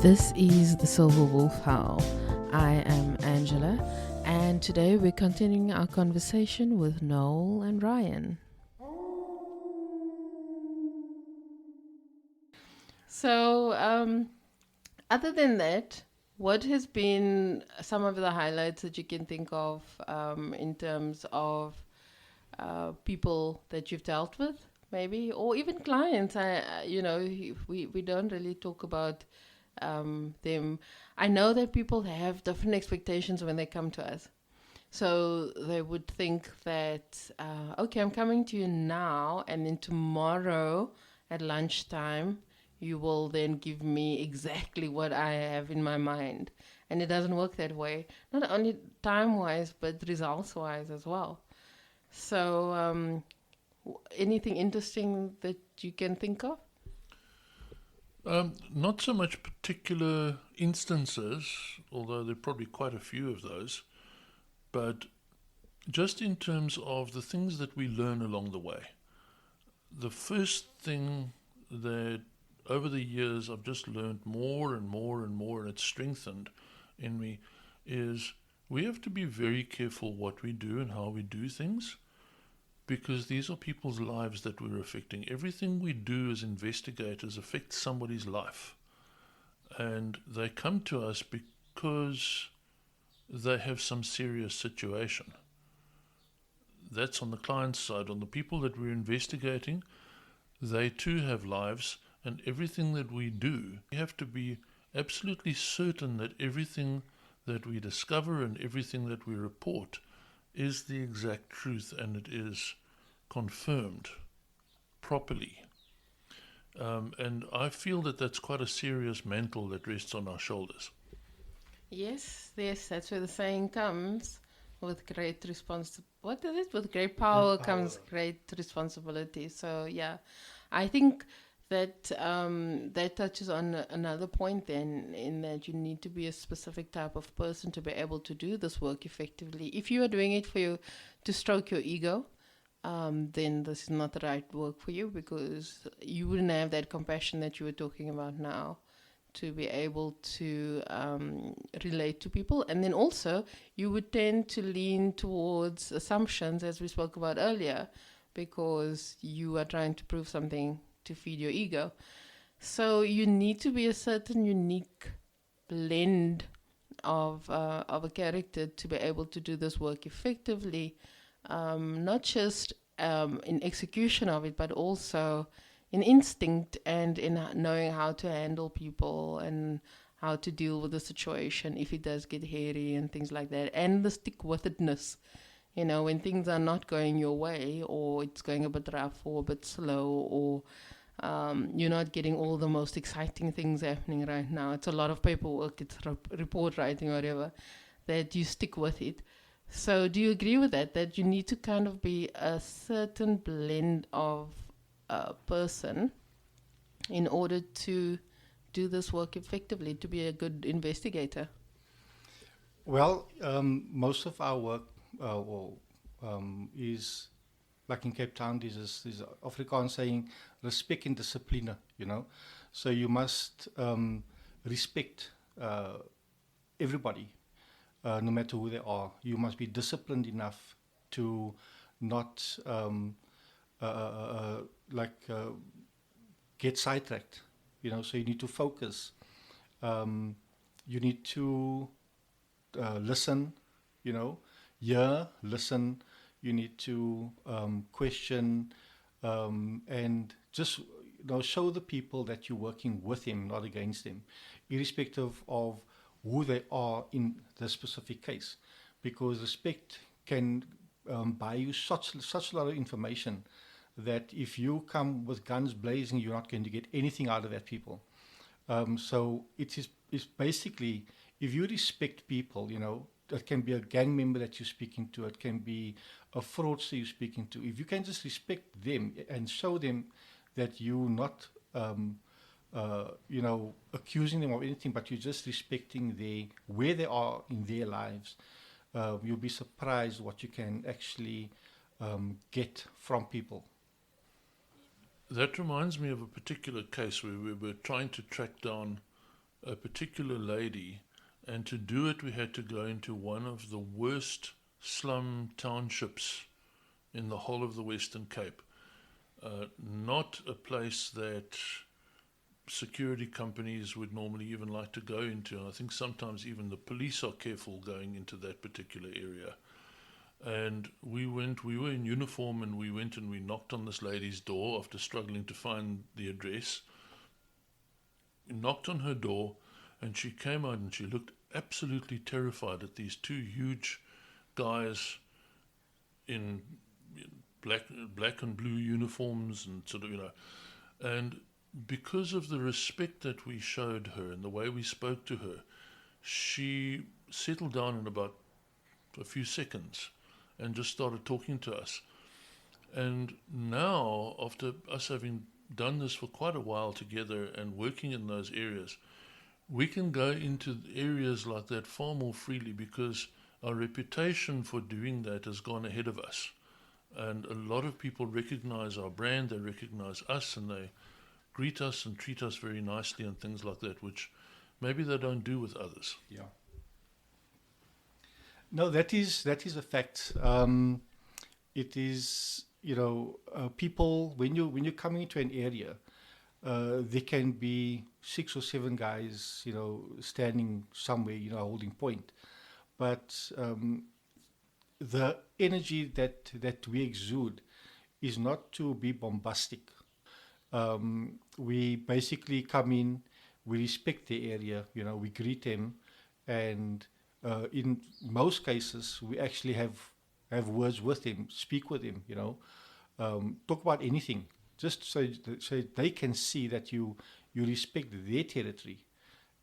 This is the Silver Wolf Howl. I am Angela, and today we're continuing our conversation with Noel and Ryan. So, other than that, what has been some of the highlights that you can think of in terms of people that you've dealt with, maybe, or even clients? We don't really talk about them. I know that people have different expectations when they come to us. So they would think that, okay, I'm coming to you now, and then tomorrow at lunchtime, you will then give me exactly what I have in my mind. And it doesn't work that way, not only time-wise, but results-wise as well. So anything interesting that you can think of? Not so much particular instances, although there are probably quite a few of those, but just in terms of the things that we learn along the way. The first thing that over the years I've just learned more and more and more, and it's strengthened in me, is we have to be very careful what we do and how we do things, because these are people's lives that we're affecting. Everything we do as investigators affects somebody's life. And they come to us because they have some serious situation. That's on the client's side. On the people that we're investigating, they too have lives, and everything that we do, we have to be absolutely certain that everything that we discover and everything that we report is the exact truth, and it is confirmed properly. And I feel that that's quite a serious mantle that rests on our shoulders. Yes, that's where the saying comes. With great what is it? With great power comes great responsibility. So yeah, I think that that touches on another point then, in that you need to be a specific type of person to be able to do this work effectively. If you are doing it for you to stroke your ego, then this is not the right work for you, because you wouldn't have that compassion that you were talking about now to be able to relate to people. And then also you would tend to lean towards assumptions, as we spoke about earlier, because you are trying to prove something to feed your ego. So you need to be a certain unique blend of a character to be able to do this work effectively, not just in execution of it, but also in instinct and in knowing how to handle people and how to deal with the situation if it does get hairy and things like that. And the stick-with-itness, when things are not going your way, or it's going a bit rough or a bit slow, or you're not getting all the most exciting things happening right now. It's a lot of paperwork, it's report writing or whatever, that you stick with it. So do you agree with that you need to kind of be a certain blend of person in order to do this work effectively, to be a good investigator? Well, most of our work is, like in Cape Town, there's Afrikaans saying, respect and discipline, So you must respect everybody, no matter who they are. You must be disciplined enough to not get sidetracked, so you need to focus. You need to listen, listen. You need to question and just show the people that you're working with them, not against them, irrespective of who they are in the specific case, because respect can buy you such a lot of information that if you come with guns blazing, you're not going to get anything out of that people. So it's basically, if you respect people, it can be a gang member that you're speaking to, it can be a fraudster you're speaking to. If you can just respect them and show them that you're not, accusing them of anything, but you're just respecting where they are in their lives, you'll be surprised what you can actually get from people. That reminds me of a particular case where we were trying to track down a particular lady, and to do it we had to go into one of the worst slum townships in the whole of the Western Cape. Not a place that security companies would normally even like to go into. And I think sometimes even the police are careful going into that particular area. And we were in uniform, and we went and we knocked on this lady's door after struggling to find the address. We knocked on her door, and she came out and she looked absolutely terrified at these two huge guys in black and blue uniforms, and sort of, and because of the respect that we showed her and the way we spoke to her, she settled down in about a few seconds and just started talking to us. And now, after us having done this for quite a while together and working in those areas, we can go into areas like that far more freely, because our reputation for doing that has gone ahead of us. And a lot of people recognize our brand, they recognize us, and they greet us and treat us very nicely and things like that, which maybe they don't do with others. Yeah. No, that is a fact. It is, people, when you're coming into an area, there can be 6 or 7 guys, standing somewhere, holding point. But the energy that we exude is not to be bombastic. We basically come in, we respect the area, we greet them, and in most cases, we actually have words with them, speak with them, talk about anything, just so they can see that you respect their territory,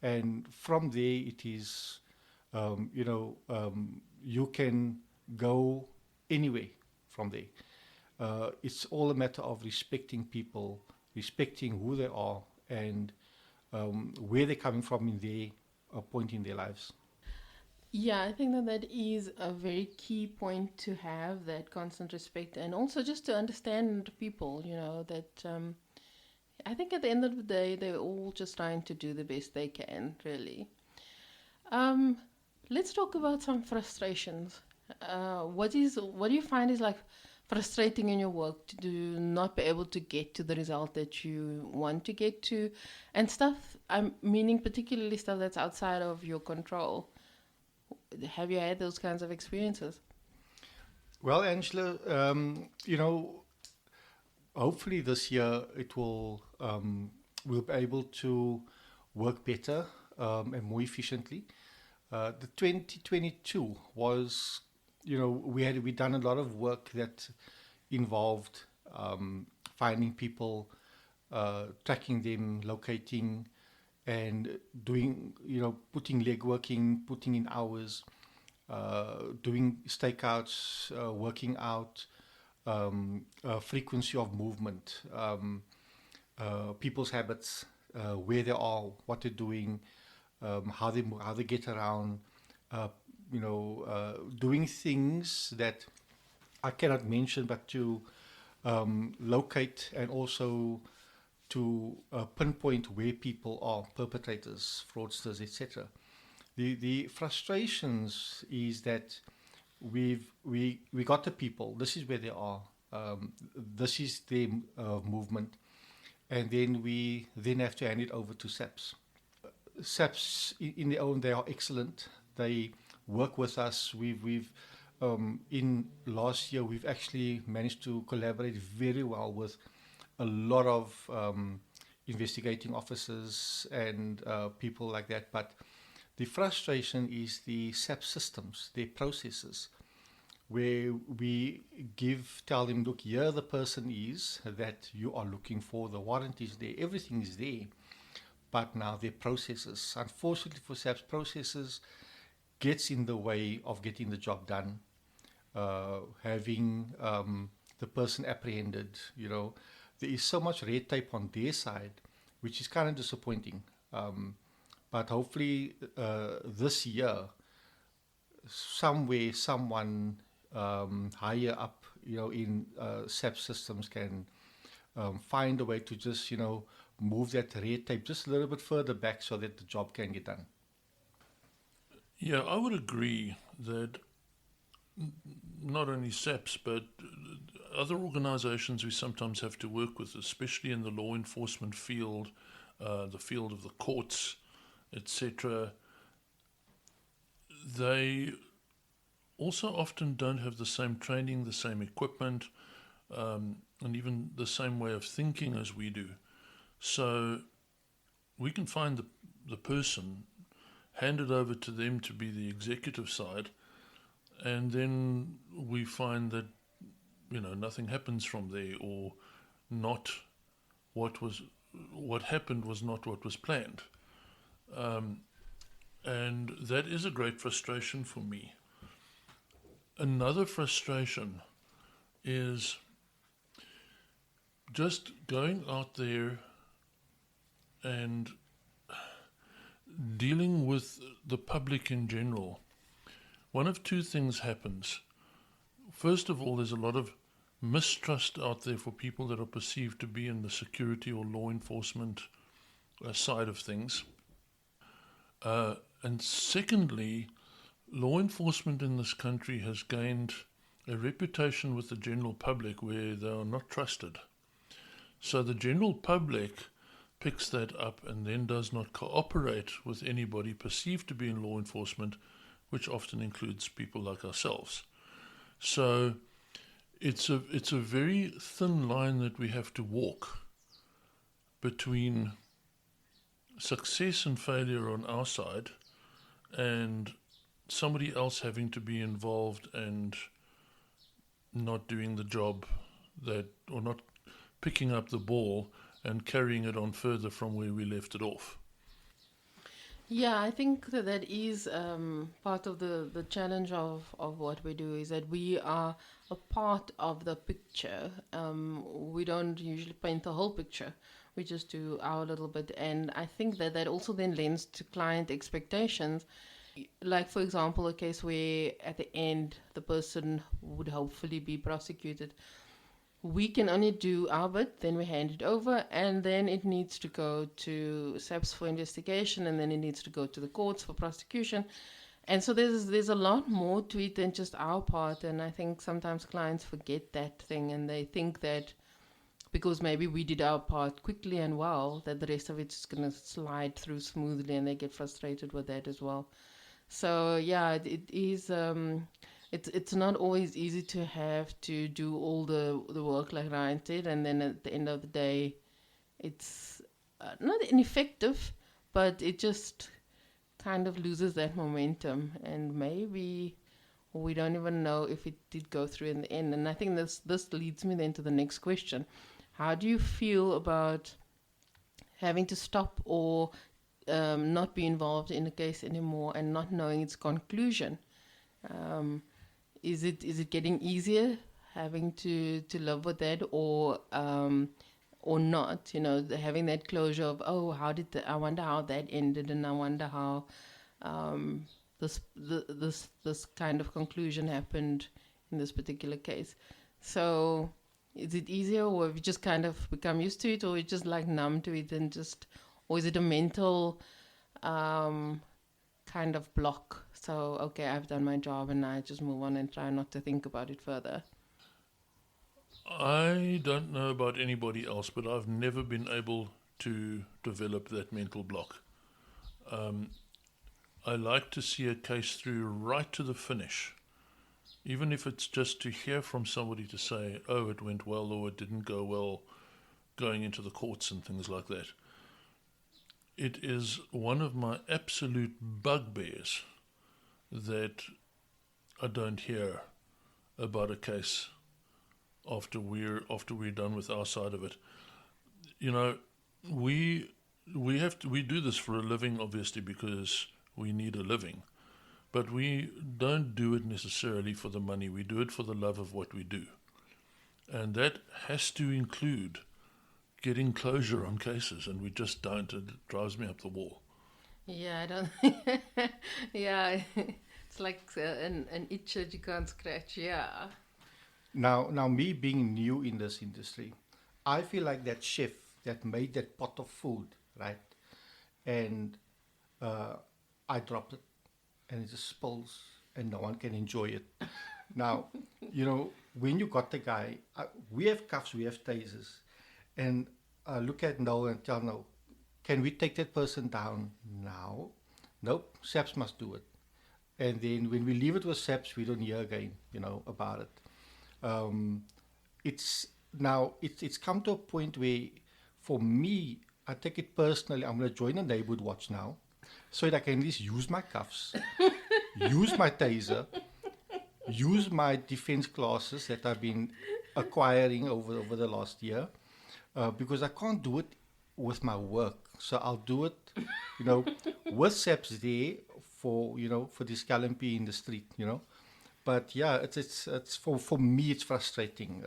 and from there it is, you can go anywhere from there. It's all a matter of respecting people, respecting who they are, and where they're coming from in their point in their lives. Yeah, I think that is a very key point to have, that constant respect, and also just to understand people, that I think at the end of the day, they're all just trying to do the best they can, really. Let's talk about some frustrations. What do you find is like frustrating in your work, to do not be able to get to the result that you want to get to, and stuff, I'm meaning particularly stuff that's outside of your control? Have you had those kinds of experiences? Well, Angela, hopefully this year it will we'll be able to work better and more efficiently. The 2022 was, we done a lot of work that involved finding people, tracking them, locating, and doing, putting legworking, putting in hours, doing stakeouts, working out frequency of movement, people's habits, where they are, what they're doing, how they get around, doing things that I cannot mention, but to locate and also to pinpoint where people are, perpetrators, fraudsters, etc. The frustrations is that we got the people. This is where they are. This is their movement, and then we have to hand it over to SAPs. SAPs in their own, they are excellent. They work with us. We've in last year we've actually managed to collaborate very well with a lot of investigating officers and people like that. But the frustration is the SAP systems, their processes, where we tell them, look, here the person is that you are looking for, the warrant is there, everything is there. But now their processes, unfortunately for SAP's processes, gets in the way of getting the job done, having the person apprehended, there is so much red tape on their side, which is kind of disappointing. But hopefully this year, somewhere, someone higher up, in SAP systems can find a way to just, move that red tape just a little bit further back so that the job can get done. Yeah, I would agree that not only SAPS, but other organizations we sometimes have to work with, especially in the law enforcement field, the field of the courts, etc., they also often don't have the same training, the same equipment, and even the same way of thinking as we do. So we can find the person, hand it over to them to be the executive side, and then we find that nothing happens from there, or not what happened was not what was planned, and that is a great frustration for me. Another frustration is just going out there and dealing with the public in general. One of two things happens. First of all, there's a lot of mistrust out there for people that are perceived to be in the security or law enforcement side of things. And secondly, law enforcement in this country has gained a reputation with the general public where they are not trusted. So the general public picks that up and then does not cooperate with anybody perceived to be in law enforcement, which often includes people like ourselves. So it's a very thin line that we have to walk between success and failure on our side and somebody else having to be involved and not doing the job or not picking up the ball and carrying it on further from where we left it off. Yeah, I think that is part of the challenge of what we do, is that we are a part of the picture. We don't usually paint the whole picture. We just do our little bit. And I think that also then lends to client expectations. Like, for example, a case where at the end the person would hopefully be prosecuted. We can only do our bit, then we hand it over, and then it needs to go to SAPS for investigation, and then it needs to go to the courts for prosecution. And so there's a lot more to it than just our part, and I think sometimes clients forget that thing, and they think that because maybe we did our part quickly and well, that the rest of it's going to slide through smoothly, and they get frustrated with that as well. So yeah, it is... It's not always easy to have to do all the work like Ryan said, and then at the end of the day, it's not ineffective, but it just kind of loses that momentum, and maybe we don't even know if it did go through in the end. And I think this leads me then to the next question: how do you feel about having to stop or not be involved in a case anymore and not knowing its conclusion? Is it getting easier having to live with that, or not? Having that closure of, oh, I wonder how that ended, and I wonder how this kind of conclusion happened in this particular case. So, is it easier, or have you just kind of become used to it, or you just like numb to it and or is it a mental kind of block? So, okay, I've done my job and I just move on and try not to think about it further. I don't know about anybody else, but I've never been able to develop that mental block. I like to see a case through right to the finish, even if it's just to hear from somebody to say, oh, it went well or it didn't go well, going into the courts and things like that. It is one of my absolute bugbears that I don't hear about a case after we're done with our side of it. We do this for a living, obviously, because we need a living, but we don't do it necessarily for the money. We do it for the love of what we do, and that has to include getting closure on cases, and we just don't. It drives me up the wall. Yeah, I don't. Yeah, it's like an itch that you can't scratch. Yeah. Now, me being new in this industry, I feel like that chef that made that pot of food, right? And I dropped it, and it just spills, and no one can enjoy it. Now, when you got the guy, we have cuffs, we have tasers, and look at Noel and tell no, can we take that person down now? Nope, SAPS must do it. And then when we leave it with SAPS, we don't hear again, about it. Um, it's it's come to a point where, for me, I take it personally. I'm going to join a neighborhood watch now, so that I can at least use my cuffs, use my taser, use my defense classes that I've been acquiring over the last year, because I can't do it with my work. So I'll do it, with SAPS there for this Calampi in the street. But yeah, it's for me, it's frustrating.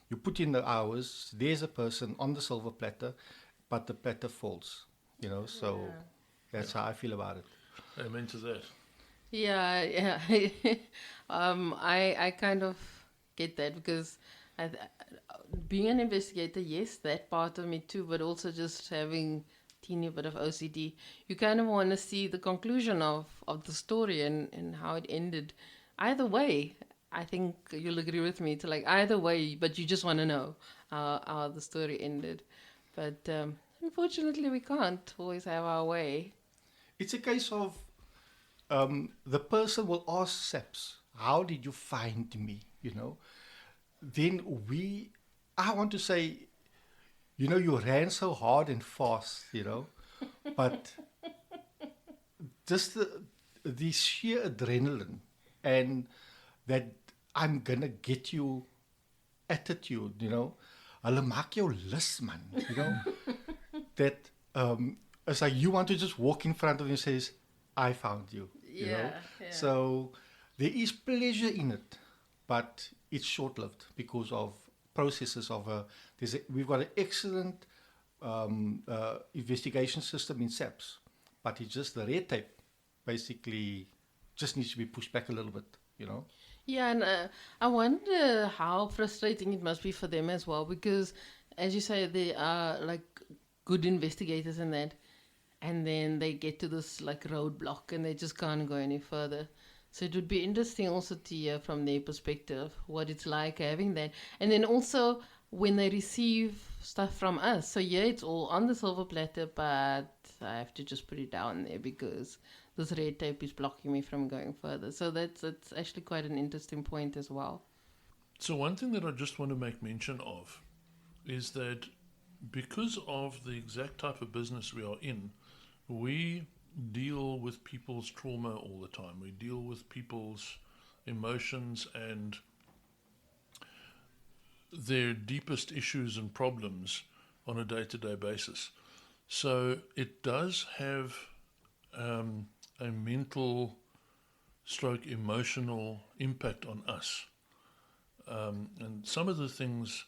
You put in the hours, there's a person on the silver platter, but the platter falls. So that's how I feel about it. Amen to that. Yeah, yeah. I kind of get that because I, being an investigator, yes, that part of me too, but also just having teeny bit of OCD, you kind of want to see the conclusion of the story and how it ended. Either way, I think you'll agree with me to like either way, but you just want to know how the story ended. But unfortunately, we can't always have our way. It's a case of the person will ask SAPS, how did you find me? Then I want to say, you ran so hard and fast, but just the sheer adrenaline and that I'm gonna get you attitude, hulle maak jou lus, man, that it's like you want to just walk in front of you and says, I found you, Yeah. So there is pleasure in it, but it's short-lived because of processes of we've got an excellent investigation system in SAPS, but it's just the red tape basically just needs to be pushed back a little bit. Yeah, and I wonder how frustrating it must be for them as well, because as you say, they are like good investigators in that, and then they get to this like roadblock and they just can't go any further. So it would be interesting also to hear from their perspective what it's like having that, and then also when they receive stuff from us. So yeah, it's all on the silver platter, but I have to just put it down there because this red tape is blocking me from going further. So that's actually quite an interesting point as well. So one thing that I just want to make mention of is that because of the exact type of business we are in, we deal with people's trauma all the time. We deal with people's emotions and their deepest issues and problems on a day-to-day basis. So it does have a mental stroke emotional impact on us. And some of the things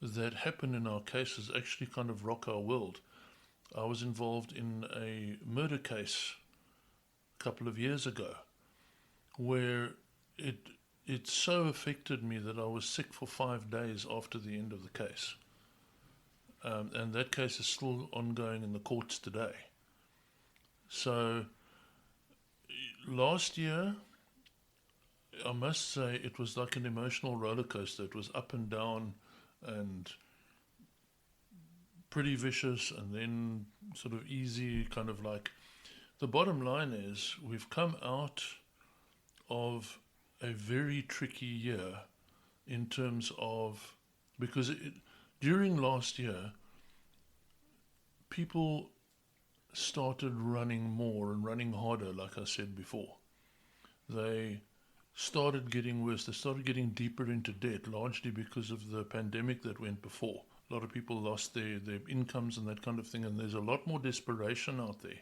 that happen in our cases actually kind of rock our world. I was involved in a murder case a couple of years ago where it so affected me that I was sick for 5 days after the end of the case. And that case is still ongoing in the courts today. So last year, I must say it was like an emotional roller coaster. It was up and down and pretty vicious and then sort of easy, kind of like. The bottom line is we've come out of a very tricky year in terms of, because during last year, people started running more and running harder, like I said before. They started getting worse. They started getting deeper into debt, largely because of the pandemic that went before. A lot of people lost their incomes and that kind of thing, and there's a lot more desperation out there.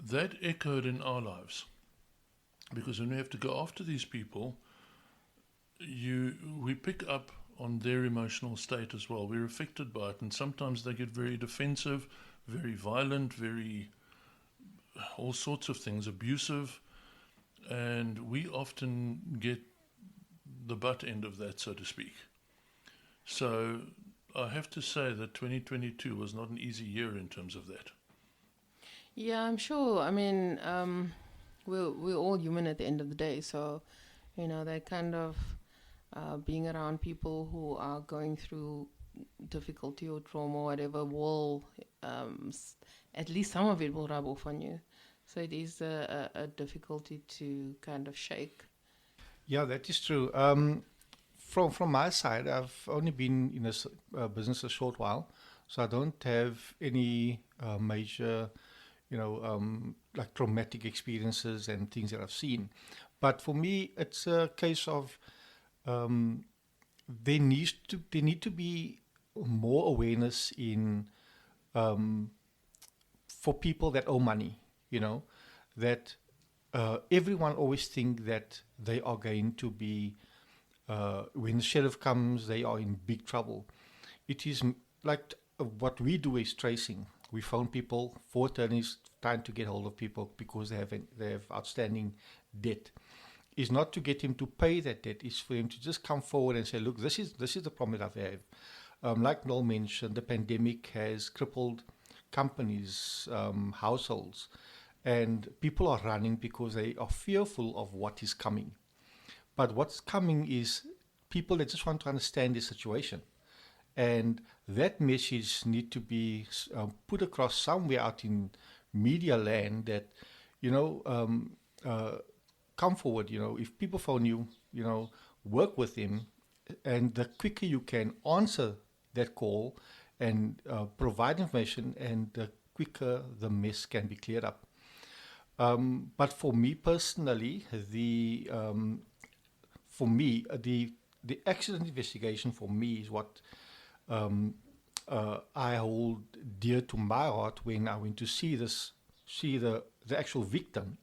That echoed in our lives, because when we have to go after these people, we pick up on their emotional state as well. We're affected by it, and sometimes they get very defensive, very violent, very all sorts of things, abusive, and we often get the butt end of that, so to speak. So I have to say that 2022 was not an easy year in terms of that. Yeah, I'm sure. I mean, we're all human at the end of the day, so that kind of being around people who are going through difficulty or trauma or whatever will at least some of it will rub off on you. So it is a difficulty to kind of shake. Yeah, that is true. From my side, I've only been in this business a short while, so I don't have any major, like traumatic experiences and things that I've seen. But for me, it's a case of um, there need to be more awareness in um, for people that owe money. You know, that everyone always think that they are going to be when the sheriff comes, they are in big trouble. It is like what we do is tracing. We phone people for attorneys trying to get hold of people because they have outstanding debt. Is not to get him to pay that debt. Is for him to just come forward and say, look, this is the problem that I have. Like Noel mentioned, the pandemic has crippled companies, households, and people are running because they are fearful of what is coming. But what's coming is people that just want to understand the situation. And that message need to be put across somewhere out in media land that, you know, uh, come forward. If people phone you, work with them, and the quicker you can answer that call and provide information, and the quicker the mess can be cleared up. But for me personally, the accident investigation for me is what um, I hold dear to my heart when I went to see the actual victim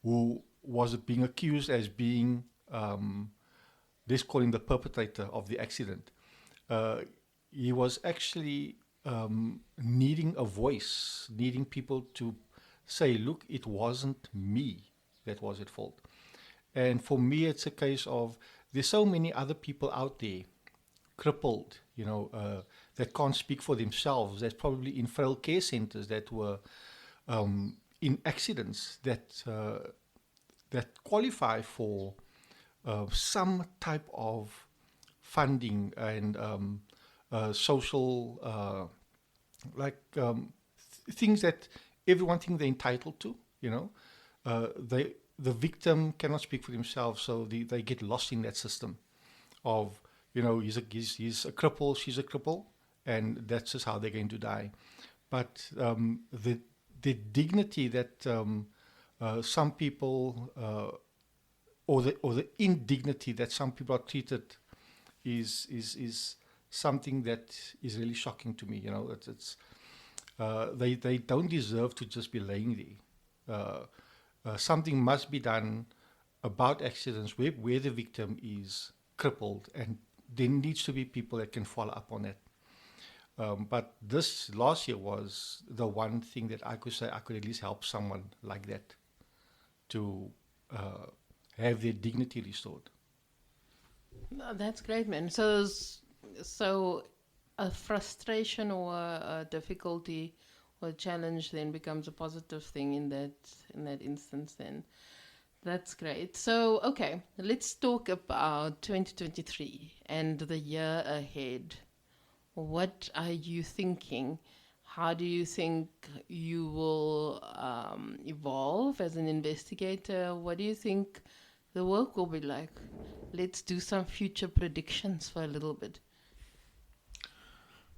who was being accused as being, let's call him the perpetrator of the accident. Uh, he was actually needing a voice, needing people to say, look, it wasn't me that was at fault. And for me, it's a case of there's so many other people out there, crippled, that can't speak for themselves. That's probably in frail care centers that were in accidents that qualify for some type of funding and social, like things that everyone thinks they're entitled to. The victim cannot speak for themselves, so they get lost in that system of, he's a cripple, she's a cripple, and that's just how they're going to die. But the dignity that some people or the indignity that some people are treated is something that is really shocking to me. They don't deserve to just be laying there. Something must be done about accidents where the victim is crippled, and there needs to be people that can follow up on it. But this last year was the one thing that I could say I could at least help someone like that to have their dignity restored. No, that's great, man. So a frustration or a difficulty or a challenge then becomes a positive thing in that instance. Then that's great. So okay, let's talk about 2023 and the year ahead. What are you thinking? How do you think you will evolve as an investigator? What do you think the work will be like? Let's do some future predictions for a little bit.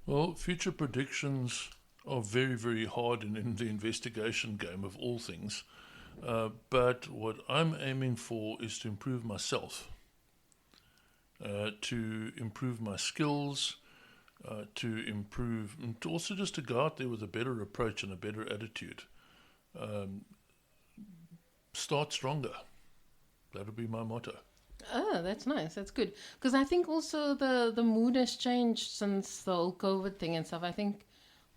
Well, future predictions are very, very hard in the investigation game of all things. But what I'm aiming for is to improve myself, to improve my skills, to improve, and to also just to go out there with a better approach and a better attitude. Start stronger. That'll be my motto. Oh, that's nice. That's good. Because I think also the mood has changed since the whole COVID thing and stuff. I think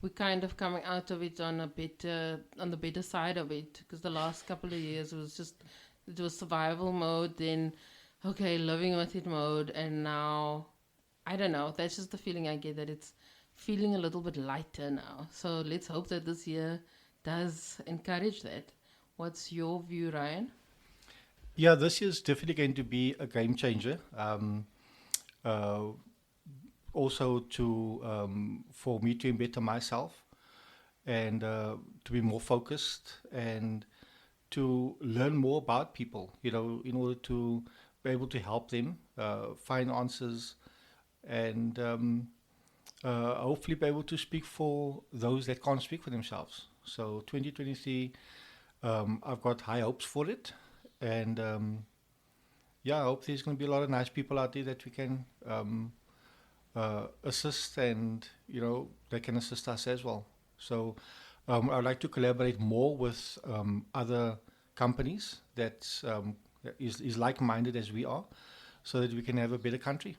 we're kind of coming out of it on the better side of it. Because the last couple of years it was survival mode, then okay, living with it mode, and now I don't know. That's just the feeling I get, that it's feeling a little bit lighter now. So let's hope that this year does encourage that. What's your view, Ryan? Yeah, this is definitely going to be a game changer. Uh, Also to for me to better myself and to be more focused and to learn more about people, in order to be able to help them find answers and hopefully be able to speak for those that can't speak for themselves. So 2023, I've got high hopes for it. And yeah, I hope there's going to be a lot of nice people out there that we can assist, and they can assist us as well. So I'd like to collaborate more with other companies that is like-minded as we are, so that we can have a better country.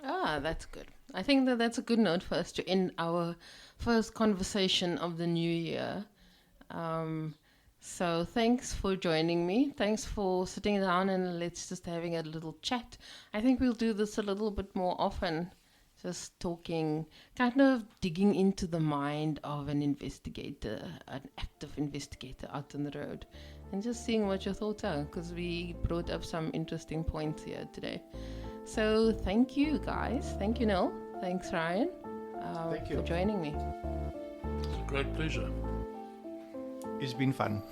Ah, that's good. I think that that's a good note for us to end our first conversation of the new year. Um, so thanks for joining me. Thanks for sitting down and let's just having a little chat. I think we'll do this a little bit more often. Just talking, kind of digging into the mind of an investigator, an active investigator out on the road, and just seeing what your thoughts are, because we brought up some interesting points here today. So thank you, guys. Thank you, Noel. Thanks, Ryan, Thank you. for joining me. It's a great pleasure. It's been fun.